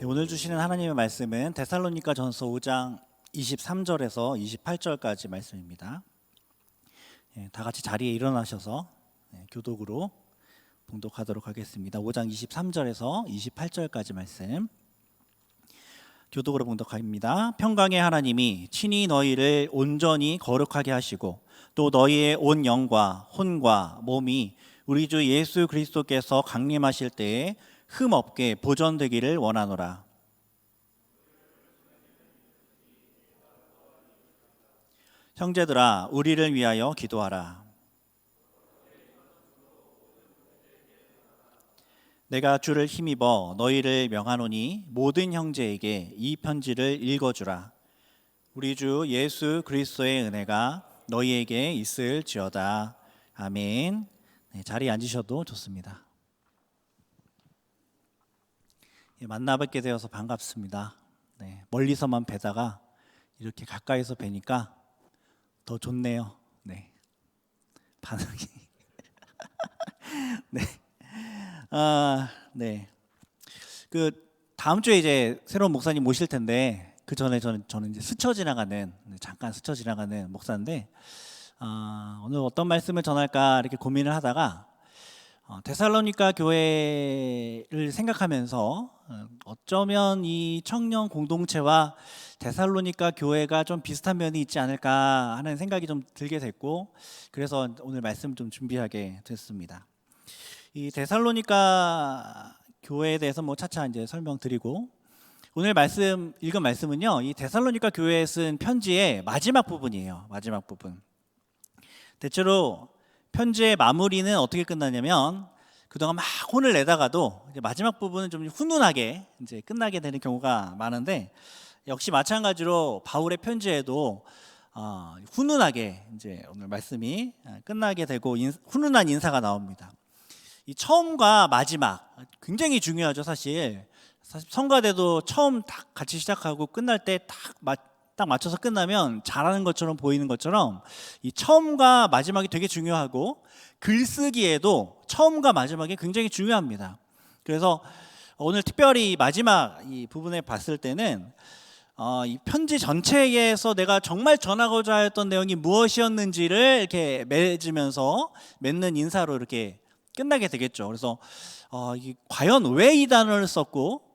네, 오늘 주시는 하나님의 말씀은 데살로니가전서 5장 23절에서 28절까지 말씀입니다. 다 같이 자리에 일어나셔서 교독으로 봉독하도록 하겠습니다. 5장 23절에서 28절까지 말씀 교독으로 봉독합니다. 평강의 하나님이 친히 너희를 온전히 거룩하게 하시고 또 너희의 온 영과 혼과 몸이 우리 주 예수 그리스도께서 강림하실 때에 흠 없게 보존되기를 원하노라. 형제들아, 우리를 위하여 기도하라. 내가 주를 힘입어 너희를 명하노니 모든 형제에게 이 편지를 읽어주라. 우리 주 예수 그리스도의 은혜가 너희에게 있을지어다. 아멘. 자리에 앉으셔도 좋습니다. 만나 뵙게 되어서 반갑습니다. 멀리서만 뵈다가 이렇게 가까이서 뵈니까 더 좋네요. 반응이. 그 다음 주에 이제 새로운 목사님 모실 텐데 그 전에 저는 이제 잠깐 스쳐 지나가는 목사인데 오늘 어떤 말씀을 전할까 이렇게 고민을 하다가 데살로니가 교회를 생각하면서 어쩌면 이 청년 공동체와 데살로니가 교회가 좀 비슷한 면이 있지 않을까 하는 생각이 좀 들게 됐고, 그래서 오늘 말씀 좀 준비하게 됐습니다. 이 데살로니가 교회에 대해서 차차 이제 설명드리고, 오늘 읽은 말씀은요, 이 데살로니가 교회에 쓴 편지의 마지막 부분이에요. 마지막 부분. 대체로 편지의 마무리는 어떻게 끝나냐면 그동안 막 혼을 내다가도 이제 마지막 부분은 좀 훈훈하게 이제 끝나게 되는 경우가 많은데, 역시 마찬가지로 바울의 편지에도 훈훈하게 이제 오늘 말씀이 끝나게 되고 훈훈한 인사가 나옵니다. 이 처음과 마지막 굉장히 중요하죠. 사실 성가대도 처음 딱 같이 시작하고 끝날 때 딱 맞춰서 끝나면 잘하는 것처럼 보이는 것처럼 이 처음과 마지막이 되게 중요하고, 글쓰기에도 처음과 마지막이 굉장히 중요합니다. 그래서 오늘 특별히 마지막 이 부분에 봤을 때는 이 편지 전체에서 내가 정말 전하고자 했던 내용이 무엇이었는지를 이렇게 맺는 인사로 이렇게 끝나게 되겠죠. 그래서 과연 왜 이 단어를 썼고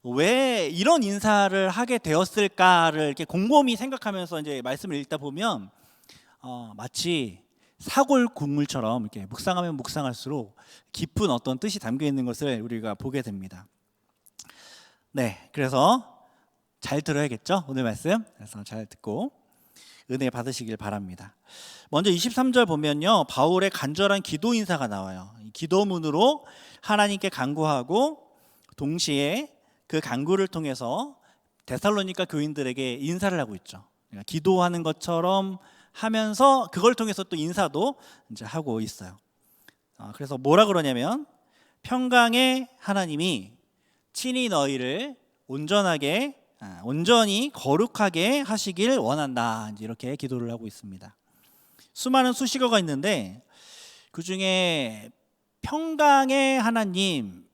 왜 이런 인사를 하게 되었을까를 이렇게 곰곰이 생각하면서 이제 말씀을 읽다 보면 마치 사골 국물처럼 이렇게 묵상하면 묵상할수록 깊은 어떤 뜻이 담겨 있는 것을 우리가 보게 됩니다. 그래서 잘 들어야겠죠, 오늘 말씀. 그래서 잘 듣고 은혜 받으시길 바랍니다. 먼저 23절 보면요, 바울의 간절한 기도 인사가 나와요. 기도문으로 하나님께 간구하고 동시에 그 간구를 통해서 데살로니가 교인들에게 인사를 하고 있죠. 기도하는 것처럼 하면서 그걸 통해서 또 인사도 이제 하고 있어요. 그래서 뭐라 그러냐면, 평강의 하나님이 친히 너희를 온전히 거룩하게 하시길 원한다. 이렇게 기도를 하고 있습니다. 수많은 수식어가 있는데 그 중에 평강의 하나님이라고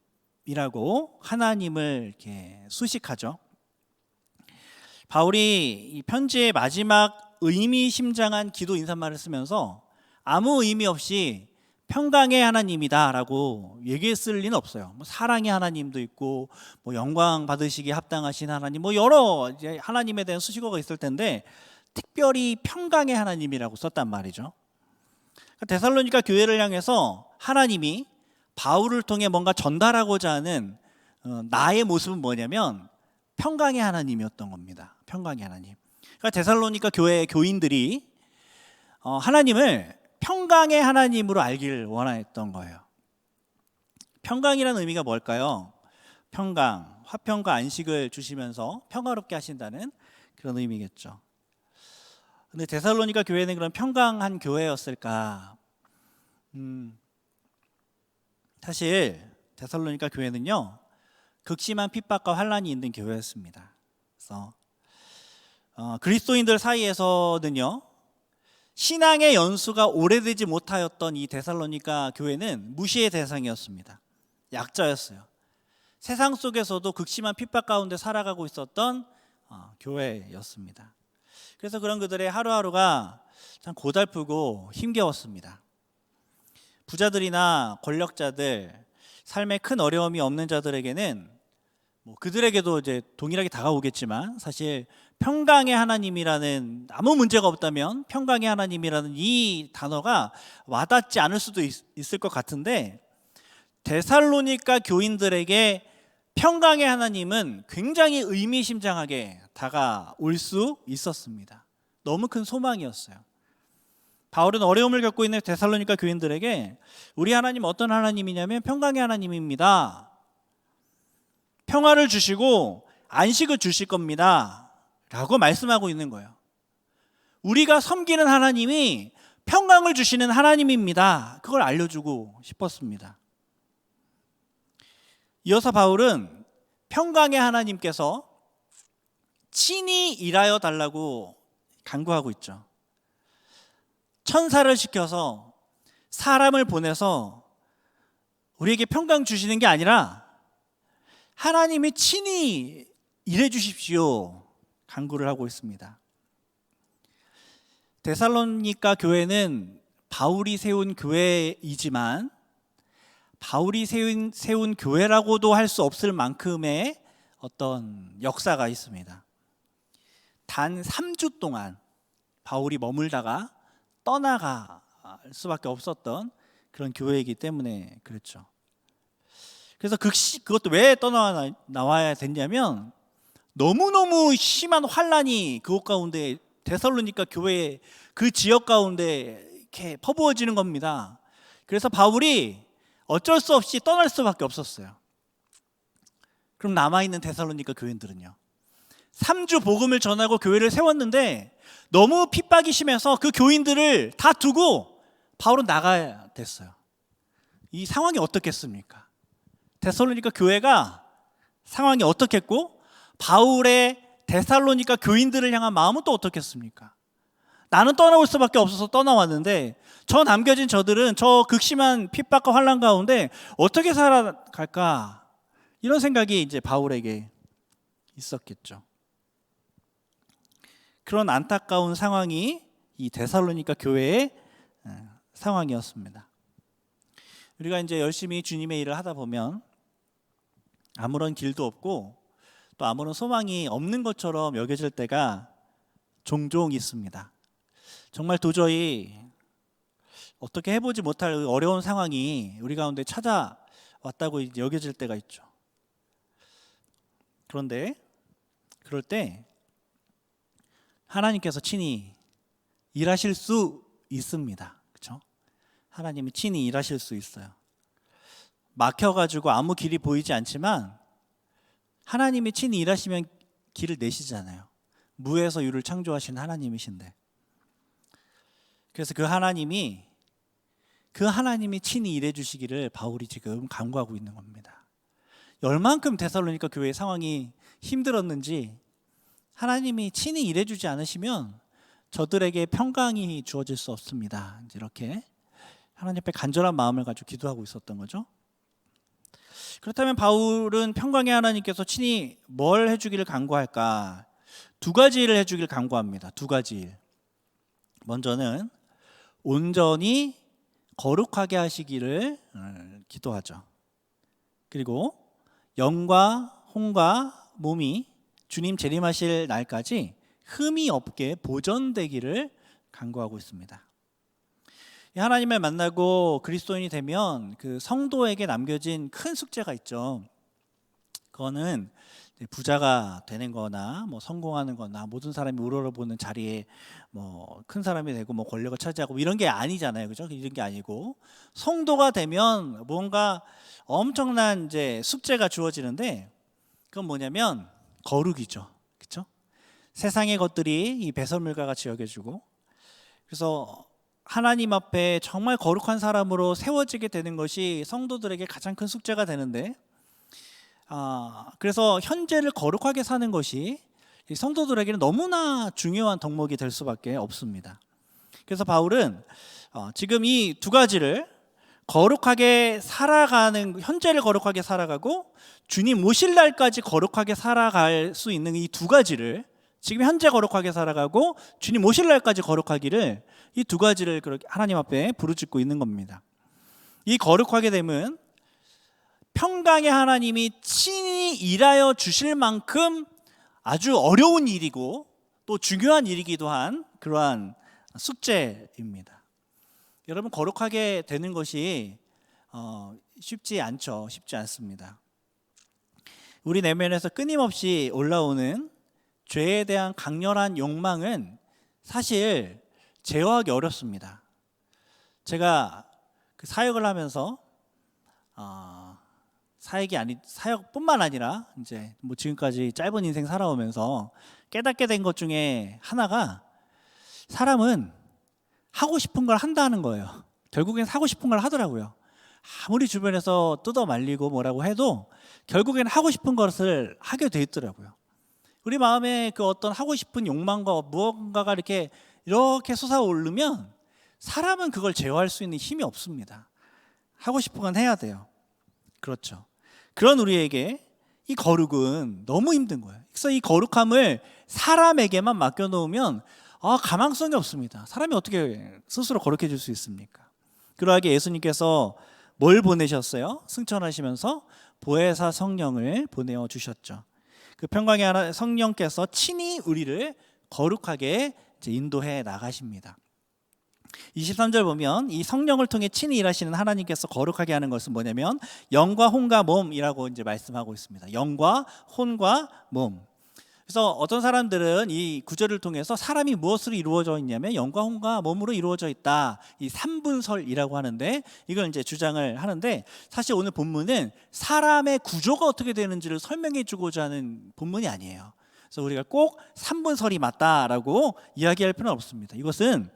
하나님을 이렇게 수식하죠. 바울이 이 편지의 마지막 의미심장한 기도 인사말을 쓰면서 아무 의미 없이 평강의 하나님이다라고 얘기했을 리는 없어요. 사랑의 하나님도 있고 영광 받으시기에 합당하신 하나님, 여러 이제 하나님에 대한 수식어가 있을 텐데 특별히 평강의 하나님이라고 썼단 말이죠. 데살로니가 교회를 향해서 하나님이 바울을 통해 뭔가 전달하고자 하는 나의 모습은 뭐냐면 평강의 하나님이었던 겁니다. 평강의 하나님. 그러니까 데살로니가 교회의 교인들이 하나님을 평강의 하나님으로 알기를 원했던 거예요. 평강이라는 의미가 뭘까요? 평강, 화평과 안식을 주시면서 평화롭게 하신다는 그런 의미겠죠. 근데 데살로니가 교회는 그런 평강한 교회였을까? 사실 데살로니가 교회는요, 극심한 핍박과 환난이 있는 교회였습니다. 그래서 그리스도인들 사이에서는요, 신앙의 연수가 오래되지 못하였던 이 데살로니가 교회는 무시의 대상이었습니다. 약자였어요. 세상 속에서도 극심한 핍박 가운데 살아가고 있었던 교회였습니다. 그래서 그런 그들의 하루하루가 참 고달프고 힘겨웠습니다. 부자들이나 권력자들, 삶에 큰 어려움이 없는 자들에게는 그들에게도 이제 동일하게 다가오겠지만 사실 평강의 하나님이라는, 아무 문제가 없다면 평강의 하나님이라는 이 단어가 와닿지 않을 수도 있을 것 같은데, 데살로니가 교인들에게 평강의 하나님은 굉장히 의미심장하게 다가올 수 있었습니다. 너무 큰 소망이었어요. 바울은 어려움을 겪고 있는 데살로니가 교인들에게 우리 하나님 어떤 하나님이냐면 평강의 하나님입니다. 평화를 주시고 안식을 주실 겁니다 라고 말씀하고 있는 거예요. 우리가 섬기는 하나님이 평강을 주시는 하나님입니다. 그걸 알려주고 싶었습니다. 이어서 바울은 평강의 하나님께서 친히 일하여 달라고 간구하고 있죠. 천사를 시켜서, 사람을 보내서 우리에게 평강 주시는 게 아니라 하나님이 친히 일해 주십시오 간구를 하고 있습니다. 데살로니가 교회는 바울이 세운 교회이지만 바울이 세운 교회라고도 할 수 없을 만큼의 어떤 역사가 있습니다. 단 3주 동안 바울이 머물다가 떠나갈 수밖에 없었던 그런 교회이기 때문에 그렇죠. 그래서 그것도 왜 떠나와야 됐냐면 너무너무 심한 환란이 그곳 가운데, 데살로니가 교회 그 지역 가운데 이렇게 퍼부어지는 겁니다. 그래서 바울이 어쩔 수 없이 떠날 수밖에 없었어요. 그럼 남아있는 데살로니가 교인들은요, 3주 복음을 전하고 교회를 세웠는데 너무 핍박이 심해서 그 교인들을 다 두고 바울은 나가야 됐어요. 이 상황이 어떻겠습니까? 데살로니가 교회가 상황이 어떻겠고 바울의 데살로니가 교인들을 향한 마음은 또 어떻겠습니까? 나는 떠나올 수밖에 없어서 떠나왔는데 저 남겨진 저들은 저 극심한 핍박과 환난 가운데 어떻게 살아갈까? 이런 생각이 이제 바울에게 있었겠죠. 그런 안타까운 상황이 이 데살로니가 교회의 상황이었습니다. 우리가 이제 열심히 주님의 일을 하다 보면 아무런 길도 없고 또 아무런 소망이 없는 것처럼 여겨질 때가 종종 있습니다. 정말 도저히 어떻게 해보지 못할 어려운 상황이 우리 가운데 찾아왔다고 여겨질 때가 있죠. 그런데 그럴 때 하나님께서 친히 일하실 수 있습니다. 그렇죠? 하나님이 친히 일하실 수 있어요. 막혀가지고 아무 길이 보이지 않지만 하나님이 친히 일하시면 길을 내시잖아요. 무에서 유를 창조하신 하나님이신데, 그래서 그 하나님이 친히 일해 주시기를 바울이 지금 간구하고 있는 겁니다. 얼만큼 데살로니가 교회의 상황이 힘들었는지 하나님이 친히 일해 주지 않으시면 저들에게 평강이 주어질 수 없습니다. 이렇게 하나님 앞에 간절한 마음을 가지고 기도하고 있었던 거죠. 그렇다면 바울은 평강의 하나님께서 친히 뭘 해주기를 간구할까? 두 가지 일을 해주기를 간구합니다. 두 가지 일. 먼저는 온전히 거룩하게 하시기를 기도하죠. 그리고 영과 혼과 몸이 주님 재림하실 날까지 흠이 없게 보존되기를 간구하고 있습니다. 하나님을 만나고 그리스도인이 되면 그 성도에게 남겨진 큰 숙제가 있죠. 그거는 부자가 되는 거나 성공하는 거나 모든 사람이 우러러보는 자리에 큰 사람이 되고 권력을 차지하고 이런 게 아니잖아요. 그죠? 이런 게 아니고 성도가 되면 뭔가 엄청난 이제 숙제가 주어지는데, 그건 뭐냐면 거룩이죠. 그렇죠? 세상의 것들이 이 배설물과 같이 여겨지고, 그래서 하나님 앞에 정말 거룩한 사람으로 세워지게 되는 것이 성도들에게 가장 큰 숙제가 되는데, 그래서 현재를 거룩하게 사는 것이 성도들에게는 너무나 중요한 덕목이 될 수밖에 없습니다. 그래서 바울은 지금 이 두 가지를 거룩하게 살아가는, 현재를 거룩하게 살아가고 주님 오실 날까지 거룩하게 살아갈 수 있는 이 두 가지를, 지금 현재 거룩하게 살아가고 주님 오실 날까지 거룩하기를, 이 두 가지를 그렇게 하나님 앞에 부르짖고 있는 겁니다. 이 거룩하게 됨은 평강의 하나님이 친히 일하여 주실 만큼 아주 어려운 일이고 또 중요한 일이기도 한 그러한 숙제입니다. 여러분, 거룩하게 되는 것이 쉽지 않죠. 쉽지 않습니다. 우리 내면에서 끊임없이 올라오는 죄에 대한 강렬한 욕망은 사실 제어하기 어렵습니다. 제가 그 사역을 하면서 사역뿐만 아니라 이제 뭐 지금까지 짧은 인생 살아오면서 깨닫게 된 것 중에 하나가, 사람은 하고 싶은 걸 한다는 거예요. 결국엔 하고 싶은 걸 하더라고요. 아무리 주변에서 뜯어 말리고 뭐라고 해도 결국엔 하고 싶은 것을 하게 돼 있더라고요. 우리 마음에 그 어떤 하고 싶은 욕망과 무언가가 이렇게 솟아오르면 사람은 그걸 제어할 수 있는 힘이 없습니다. 하고 싶은 건 해야 돼요. 그렇죠. 그런 우리에게 이 거룩은 너무 힘든 거예요. 그래서 이 거룩함을 사람에게만 맡겨놓으면 가망성이 없습니다. 사람이 어떻게 스스로 거룩해질 수 있습니까? 그러하게 예수님께서 뭘 보내셨어요? 승천하시면서 보혜사 성령을 보내주셨죠. 그 평강의 성령께서 친히 우리를 거룩하게 인도해 나가십니다. 23절 보면 이 성령을 통해 친히 일하시는 하나님께서 거룩하게 하는 것은 뭐냐면 영과 혼과 몸이라고 이제 말씀하고 있습니다. 영과 혼과 몸. 그래서 어떤 사람들은 이 구절을 통해서 사람이 무엇으로 이루어져 있냐면 영과 혼과 몸으로 이루어져 있다, 이 삼분설이라고 하는데, 이걸 이제 주장을 하는데, 사실 오늘 본문은 사람의 구조가 어떻게 되는지를 설명해 주고자 하는 본문이 아니에요. 그래서 우리가 꼭 삼분설이 맞다라고 이야기할 필요는 없습니다. 이것은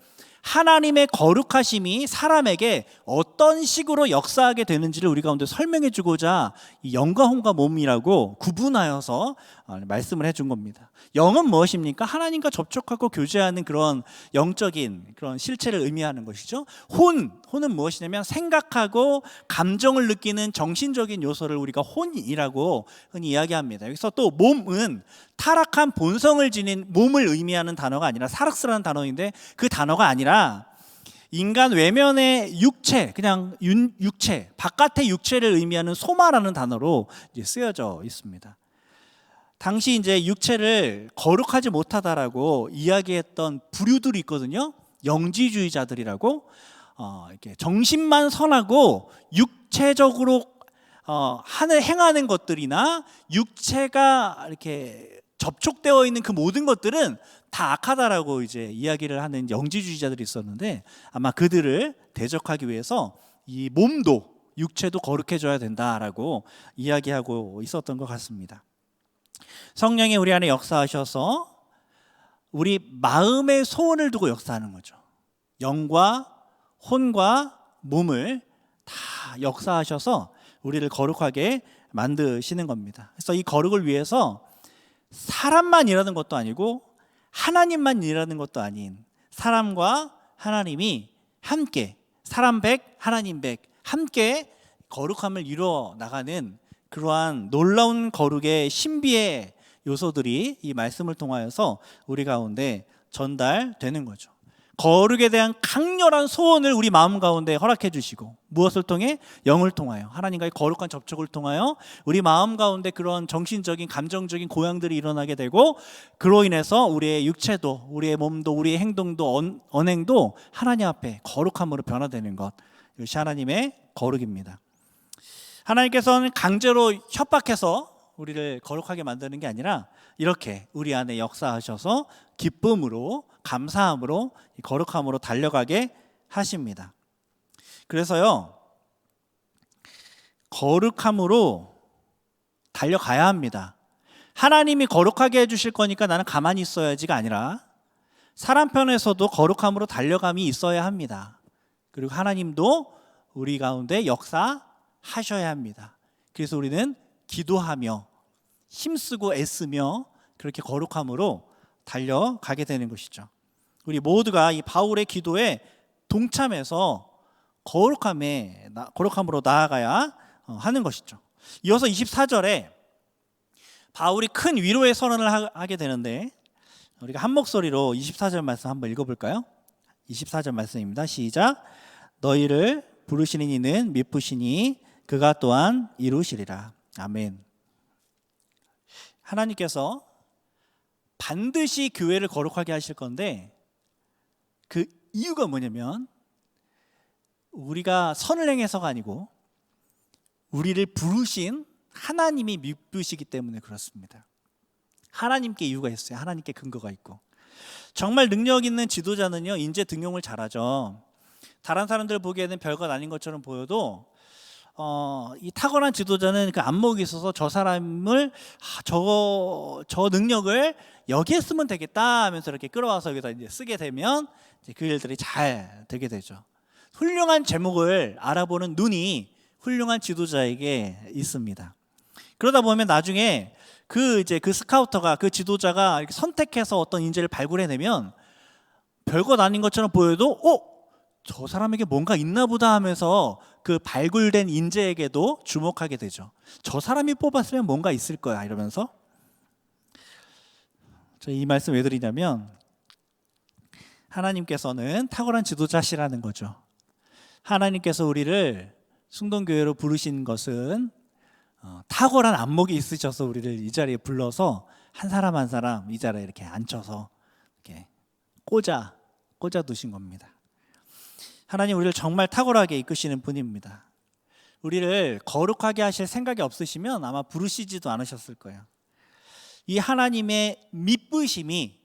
하나님의 거룩하심이 사람에게 어떤 식으로 역사하게 되는지를 우리 가운데 설명해 주고자 이 영과 혼과 몸이라고 구분하여서 말씀을 해준 겁니다. 영은 무엇입니까? 하나님과 접촉하고 교제하는 그런 영적인 그런 실체를 의미하는 것이죠. 혼은 무엇이냐면 생각하고 감정을 느끼는 정신적인 요소를 우리가 혼이라고 흔히 이야기합니다. 여기서 또 몸은 타락한 본성을 지닌 몸을 의미하는 단어가 아니라, 사락스라는 단어인데 그 단어가 아니라 인간 외면의 육체, 그냥 육체, 바깥의 육체를 의미하는 소마라는 단어로 이제 쓰여져 있습니다. 당시 이제 육체를 거룩하지 못하다라고 이야기했던 부류들이 있거든요. 영지주의자들이라고, 이렇게 정신만 선하고 육체적으로 행하는 것들이나 육체가 이렇게 접촉되어 있는 그 모든 것들은 다 악하다라고 이제 이야기를 하는 영지주의자들이 있었는데, 아마 그들을 대적하기 위해서 이 몸도, 육체도 거룩해져야 된다라고 이야기하고 있었던 것 같습니다. 성령이 우리 안에 역사하셔서 우리 마음의 소원을 두고 역사하는 거죠. 영과 혼과 몸을 다 역사하셔서 우리를 거룩하게 만드시는 겁니다. 그래서 이 거룩을 위해서 사람만 일하는 것도 아니고 하나님만 일하는 것도 아닌, 사람과 하나님이 함께, 사람 100, 하나님 100 함께 거룩함을 이루어 나가는 그러한 놀라운 거룩의 신비의 요소들이 이 말씀을 통하여서 우리 가운데 전달되는 거죠. 거룩에 대한 강렬한 소원을 우리 마음 가운데 허락해 주시고, 무엇을 통해? 영을 통하여, 하나님과의 거룩한 접촉을 통하여 우리 마음 가운데 그런 정신적인 감정적인 고향들이 일어나게 되고, 그로 인해서 우리의 육체도, 우리의 몸도, 우리의 행동도, 언행도 하나님 앞에 거룩함으로 변화되는 것, 이것이 하나님의 거룩입니다. 하나님께서는 강제로 협박해서 우리를 거룩하게 만드는 게 아니라 이렇게 우리 안에 역사하셔서 기쁨으로, 감사함으로, 거룩함으로 달려가게 하십니다. 그래서요, 거룩함으로 달려가야 합니다. 하나님이 거룩하게 해주실 거니까 나는 가만히 있어야지가 아니라 사람 편에서도 거룩함으로 달려감이 있어야 합니다. 그리고 하나님도 우리 가운데 역사하셔야 합니다. 그래서 우리는 기도하며 힘쓰고 애쓰며 그렇게 거룩함으로 달려가게 되는 것이죠. 우리 모두가 이 바울의 기도에 동참해서 거룩함으로 나아가야 하는 것이죠. 이어서 24절에 바울이 큰 위로의 선언을 하게 되는데, 우리가 한 목소리로 24절 말씀 한번 읽어볼까요? 24절 말씀입니다. 시작. 너희를 부르시는 이는 미쁘시니 그가 또한 이루시리라. 아멘. 하나님께서 반드시 교회를 거룩하게 하실 건데, 그 이유가 뭐냐면 우리가 선을 행해서가 아니고 우리를 부르신 하나님이 미쁘시기 때문에 그렇습니다. 하나님께 이유가 있어요. 하나님께 근거가 있고. 정말 능력 있는 지도자는요, 인재 등용을 잘하죠. 다른 사람들 보기에는 별것 아닌 것처럼 보여도 이 탁월한 지도자는 그 안목이 있어서 저 사람을 저 능력을 여기에 쓰면 되겠다 하면서 이렇게 끌어와서 여기다 이제 쓰게 되면 이제 그 일들이 잘 되게 되죠. 훌륭한 제목을 알아보는 눈이 훌륭한 지도자에게 있습니다. 그러다 보면 나중에 그 스카우터가, 그 지도자가 이렇게 선택해서 어떤 인재를 발굴해내면 별것 아닌 것처럼 보여도 저 사람에게 뭔가 있나 보다 하면서 그 발굴된 인재에게도 주목하게 되죠. 저 사람이 뽑았으면 뭔가 있을 거야 이러면서. 저 이 말씀 왜 드리냐면, 하나님께서는 탁월한 지도자시라는 거죠. 하나님께서 우리를 숭동교회로 부르신 것은 탁월한 안목이 있으셔서 우리를 이 자리에 불러서 한 사람 한 사람 이 자리에 이렇게 앉혀서 이렇게 꽂아 두신 겁니다. 하나님 우리를 정말 탁월하게 이끄시는 분입니다. 우리를 거룩하게 하실 생각이 없으시면 아마 부르시지도 않으셨을 거예요. 이 하나님의 미쁘심이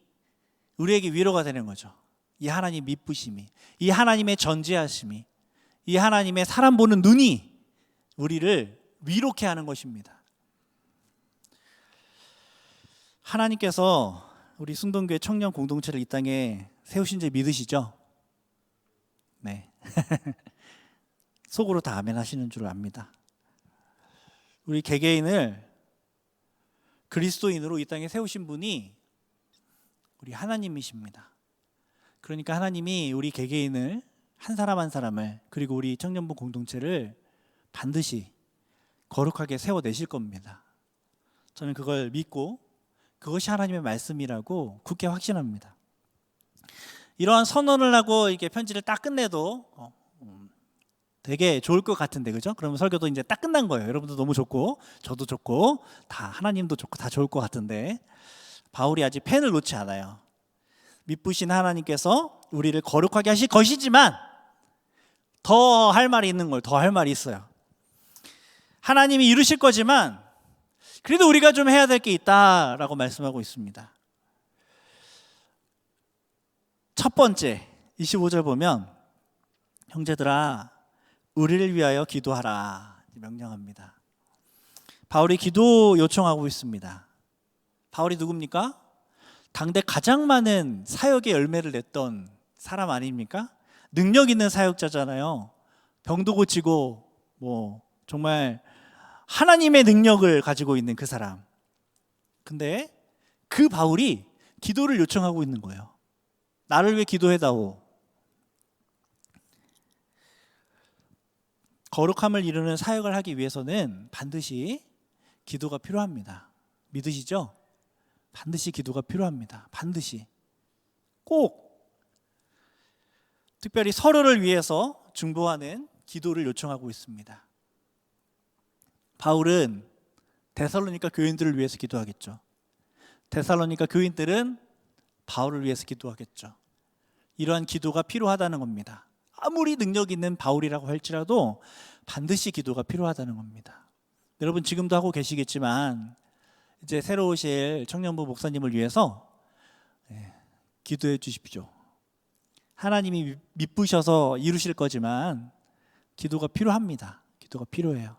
우리에게 위로가 되는 거죠. 이 하나님 미쁘심이, 이 하나님의 전지하심이, 이 하나님의 사람 보는 눈이 우리를 위롭게 하는 것입니다. 하나님께서 우리 숭동교회 청년 공동체를 이 땅에 세우신 줄 믿으시죠? 네. 속으로 다 아멘 하시는 줄 압니다. 우리 개개인을 그리스도인으로 이 땅에 세우신 분이 우리 하나님이십니다. 그러니까 하나님이 우리 개개인을, 한 사람 한 사람을, 그리고 우리 청년부 공동체를 반드시 거룩하게 세워내실 겁니다. 저는 그걸 믿고 그것이 하나님의 말씀이라고 굳게 확신합니다. 이러한 선언을 하고 이렇게 편지를 딱 끝내도 되게 좋을 것 같은데, 그죠? 그러면 설교도 이제 딱 끝난 거예요. 여러분도 너무 좋고 저도 좋고 다 하나님도 좋고 다 좋을 것 같은데, 바울이 아직 펜을 놓지 않아요. 미쁘신 하나님께서 우리를 거룩하게 하실 것이지만 더 할 말이 있는 걸, 더 할 말이 있어요. 하나님이 이루실 거지만 그래도 우리가 좀 해야 될 게 있다라고 말씀하고 있습니다. 첫 번째 25절 보면, 형제들아 우리를 위하여 기도하라 명령합니다. 바울이 기도 요청하고 있습니다. 바울이 누굽니까? 당대 가장 많은 사역의 열매를 냈던 사람 아닙니까? 능력 있는 사역자잖아요. 병도 고치고 정말 하나님의 능력을 가지고 있는 그 사람. 근데 그 바울이 기도를 요청하고 있는 거예요. 나를 위해 기도해다오. 거룩함을 이루는 사역을 하기 위해서는 반드시 기도가 필요합니다. 믿으시죠? 반드시 기도가 필요합니다. 반드시. 꼭. 특별히 서로를 위해서 중보하는 기도를 요청하고 있습니다. 바울은 데살로니가 교인들을 위해서 기도하겠죠. 데살로니가 교인들은 바울을 위해서 기도하겠죠. 이러한 기도가 필요하다는 겁니다. 아무리 능력 있는 바울이라고 할지라도 반드시 기도가 필요하다는 겁니다. 여러분 지금도 하고 계시겠지만 이제 새로 오실 청년부 목사님을 위해서 기도해 주십시오. 하나님이 미쁘셔서 이루실 거지만 기도가 필요합니다. 기도가 필요해요.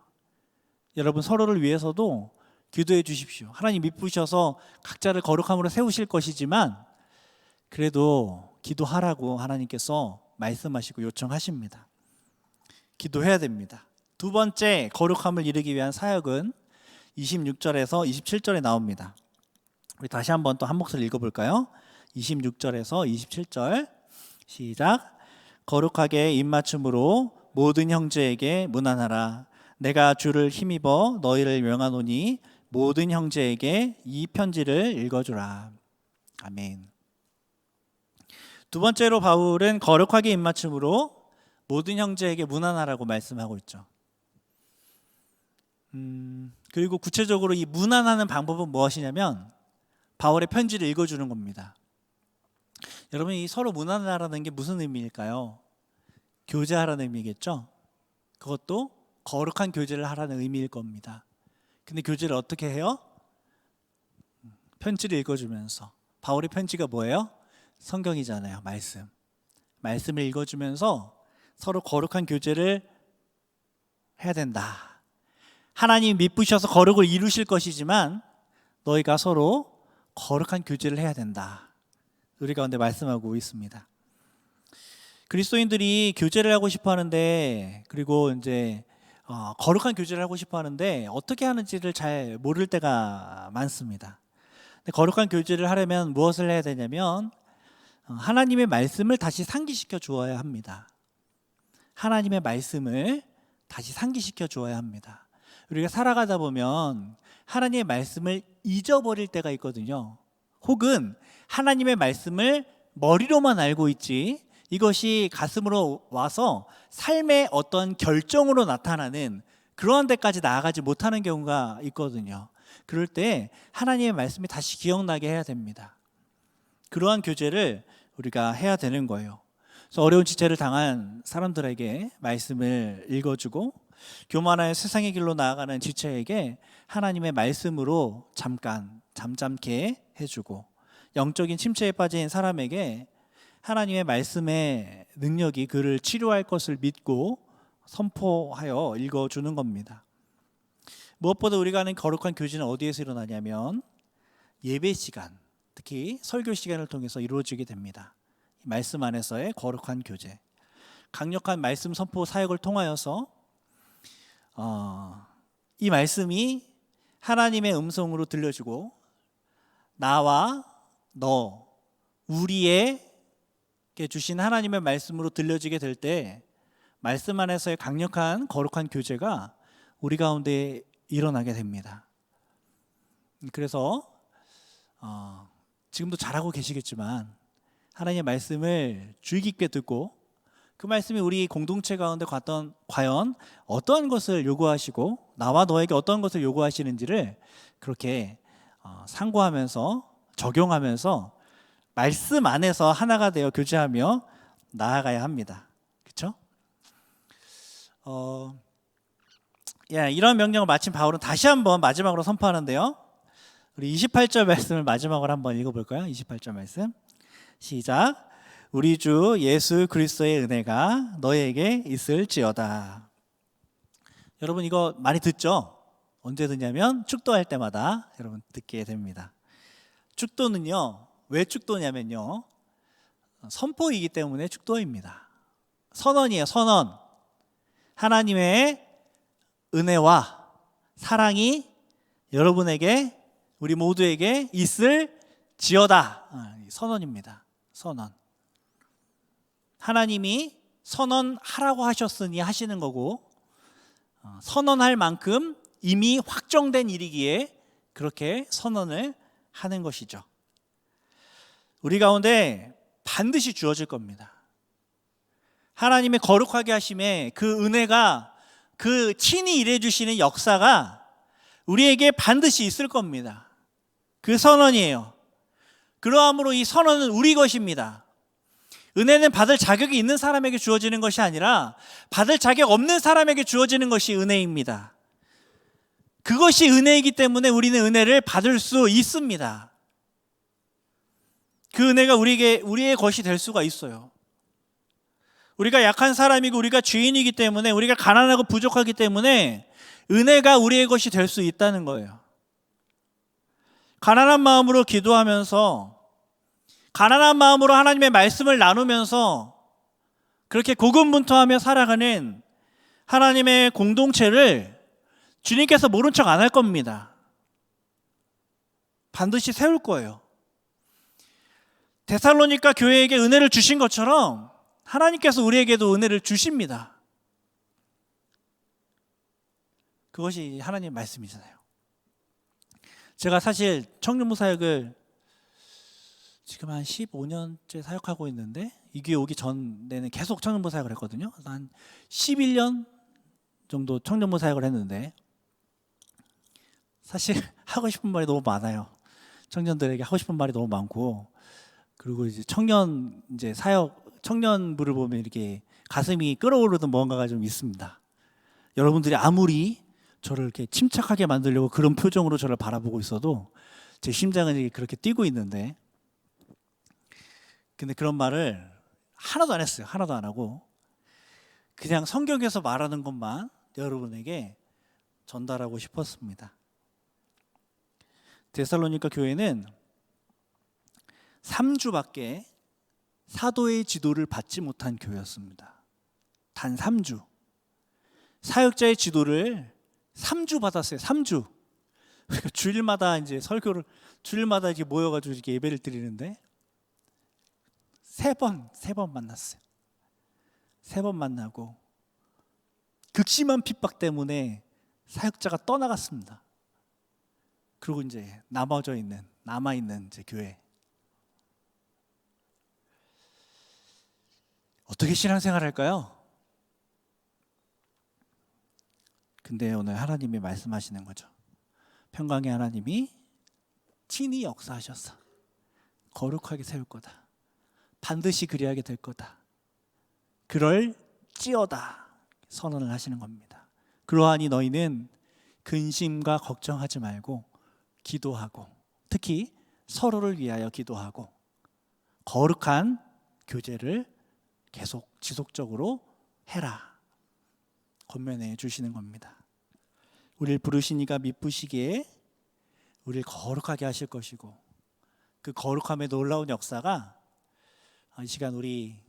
여러분 서로를 위해서도 기도해 주십시오. 하나님 미쁘셔서 각자를 거룩함으로 세우실 것이지만 그래도 기도하라고 하나님께서 말씀하시고 요청하십니다. 기도해야 됩니다. 두 번째 거룩함을 이루기 위한 사역은 26절에서 27절에 나옵니다. 우리 다시 한번 또 한 목소리 읽어볼까요? 26절에서 27절 시작. 거룩하게 입맞춤으로 모든 형제에게 문안하라. 내가 주를 힘입어 너희를 명하노니 모든 형제에게 이 편지를 읽어주라. 아멘. 두 번째로 바울은 거룩하게 입맞춤으로 모든 형제에게 문안하라고 말씀하고 있죠. 그리고 구체적으로 이 문안하는 방법은 무엇이냐면 바울의 편지를 읽어주는 겁니다. 여러분, 이 서로 문안하라는 게 무슨 의미일까요? 교제하라는 의미겠죠? 그것도 거룩한 교제를 하라는 의미일 겁니다. 근데 교제를 어떻게 해요? 편지를 읽어주면서. 바울의 편지가 뭐예요? 성경이잖아요. 말씀을 읽어주면서 서로 거룩한 교제를 해야 된다. 하나님이 미쁘셔서 거룩을 이루실 것이지만 너희가 서로 거룩한 교제를 해야 된다. 우리 가운데 말씀하고 있습니다. 그리스도인들이 교제를 하고 싶어 하는데, 그리고 이제 거룩한 교제를 하고 싶어 하는데 어떻게 하는지를 잘 모를 때가 많습니다. 근데 거룩한 교제를 하려면 무엇을 해야 되냐면 하나님의 말씀을 다시 상기시켜 주어야 합니다. 하나님의 말씀을 다시 상기시켜 주어야 합니다. 우리가 살아가다 보면 하나님의 말씀을 잊어버릴 때가 있거든요. 혹은 하나님의 말씀을 머리로만 알고 있지 이것이 가슴으로 와서 삶의 어떤 결정으로 나타나는 그러한 데까지 나아가지 못하는 경우가 있거든요. 그럴 때 하나님의 말씀이 다시 기억나게 해야 됩니다. 그러한 교제를 우리가 해야 되는 거예요. 그래서 어려운 지체를 당한 사람들에게 말씀을 읽어주고 교만하여 세상의 길로 나아가는 지체에게 하나님의 말씀으로 잠잠케 해주고 영적인 침체에 빠진 사람에게 하나님의 말씀의 능력이 그를 치료할 것을 믿고 선포하여 읽어주는 겁니다. 무엇보다 우리가 하는 거룩한 교제는 어디에서 일어나냐면 예배 시간, 특히 설교 시간을 통해서 이루어지게 됩니다. 말씀 안에서의 거룩한 교제, 강력한 말씀 선포 사역을 통하여서 이 말씀이 하나님의 음성으로 들려지고 나와 너, 우리에게 주신 하나님의 말씀으로 들려지게 될 때 말씀 안에서의 강력한 거룩한 교제가 우리 가운데 일어나게 됩니다. 그래서 지금도 잘하고 계시겠지만 하나님의 말씀을 주의 깊게 듣고 그 말씀이 우리 공동체 가운데 과연 어떠한 것을 요구하시고 나와 너에게 어떤 것을 요구하시는지를 그렇게 상고하면서 적용하면서 말씀 안에서 하나가 되어 교제하며 나아가야 합니다. 그렇죠? 이런 명령을 마친 바울은 다시 한번 마지막으로 선포하는데요. 우리 28절 말씀을 마지막으로 한번 읽어볼까요? 28절 말씀 시작. 우리 주 예수 그리스도의 은혜가 너희에게 있을지어다. 여러분 이거 많이 듣죠? 언제 듣냐면 축도할 때마다 여러분 듣게 됩니다. 축도는요, 왜 축도냐면요, 선포이기 때문에 축도입니다. 선언이에요. 선언. 하나님의 은혜와 사랑이 여러분에게, 우리 모두에게 있을지어다. 선언입니다. 선언. 하나님이 선언하라고 하셨으니 하시는 거고, 선언할 만큼 이미 확정된 일이기에 그렇게 선언을 하는 것이죠. 우리 가운데 반드시 주어질 겁니다. 하나님의 거룩하게 하심에 그 은혜가, 그 친히 일해 주시는 역사가 우리에게 반드시 있을 겁니다. 그 선언이에요. 그러함으로 이 선언은 우리 것입니다. 은혜는 받을 자격이 있는 사람에게 주어지는 것이 아니라 받을 자격 없는 사람에게 주어지는 것이 은혜입니다. 그것이 은혜이기 때문에 우리는 은혜를 받을 수 있습니다. 그 은혜가 우리의 것이 될 수가 있어요. 우리가 약한 사람이고 우리가 죄인이기 때문에, 우리가 가난하고 부족하기 때문에 은혜가 우리의 것이 될 수 있다는 거예요. 가난한 마음으로 기도하면서, 가난한 마음으로 하나님의 말씀을 나누면서 그렇게 고군분투하며 살아가는 하나님의 공동체를 주님께서 모른 척 안 할 겁니다. 반드시 세울 거예요. 데살로니가 교회에게 은혜를 주신 것처럼 하나님께서 우리에게도 은혜를 주십니다. 그것이 하나님의 말씀이잖아요. 제가 사실 청년부 사역을 지금 한 15년째 사역하고 있는데, 이 교회 오기 전에는 계속 청년부 사역을 했거든요. 한 11년 정도 청년부 사역을 했는데, 사실 하고 싶은 말이 너무 많아요. 청년들에게 하고 싶은 말이 너무 많고, 그리고 이제 청년부를 보면 이렇게 가슴이 끓어오르는 뭔가가 좀 있습니다. 여러분들이 아무리 저를 이렇게 침착하게 만들려고 그런 표정으로 저를 바라보고 있어도 제 심장은 그렇게 뛰고 있는데, 근데 그런 말을 하나도 안 했어요. 하나도 안 하고 그냥 성경에서 말하는 것만 여러분에게 전달하고 싶었습니다. 데살로니가 교회는 3주밖에 사도의 지도를 받지 못한 교회였습니다. 단 3주. 사역자의 지도를 3주 받았어요. 3주. 그러니까 주일마다 이제 설교를 주일마다 이렇게 모여가지고 이렇게 예배를 드리는데 세 번 만났어요. 3번 만나고 극심한 핍박 때문에 사역자가 떠나갔습니다. 그리고 이제 남아있는 이제 교회. 어떻게 신앙생활을 할까요? 근데 오늘 하나님이 말씀하시는 거죠. 평강의 하나님이 친히 역사하셔서 거룩하게 세울 거다. 반드시 그리하게 될 거다. 그럴지어다 선언을 하시는 겁니다. 그러하니 너희는 근심과 걱정하지 말고 기도하고, 특히 서로를 위하여 기도하고 거룩한 교제를 계속 지속적으로 해라. 권면해 주시는 겁니다. 우리를 부르시니까 미쁘시기에 우리를 거룩하게 하실 것이고, 그 거룩함의 놀라운 역사가 이 시간 우리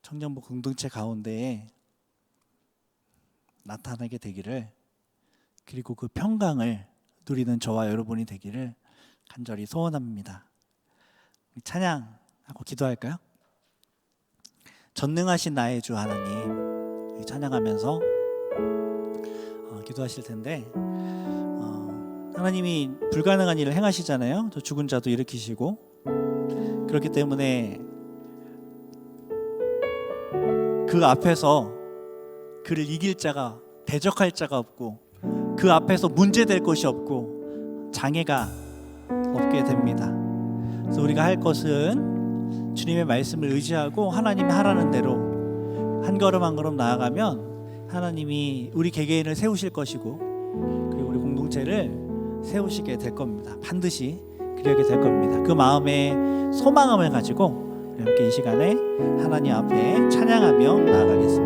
청년부 공동체 가운데에 나타나게 되기를, 그리고 그 평강을 누리는 저와 여러분이 되기를 간절히 소원합니다. 찬양하고 기도할까요? 전능하신 나의 주 하나님, 찬양하면서 기도하실 텐데, 하나님이 불가능한 일을 행하시잖아요. 저 죽은 자도 일으키시고, 그렇기 때문에 그 앞에서 그를 이길 자가, 대적할 자가 없고, 그 앞에서 문제될 것이 없고 장애가 없게 됩니다. 그래서 우리가 할 것은 주님의 말씀을 의지하고 하나님이 하라는 대로 한 걸음 한 걸음 나아가면 하나님이 우리 개개인을 세우실 것이고, 그리고 우리 공동체를 세우시게 될 겁니다. 반드시 그렇게 될 겁니다. 그 마음의 소망함을 가지고 함께 이 시간에 하나님 앞에 찬양하며 나아가겠습니다.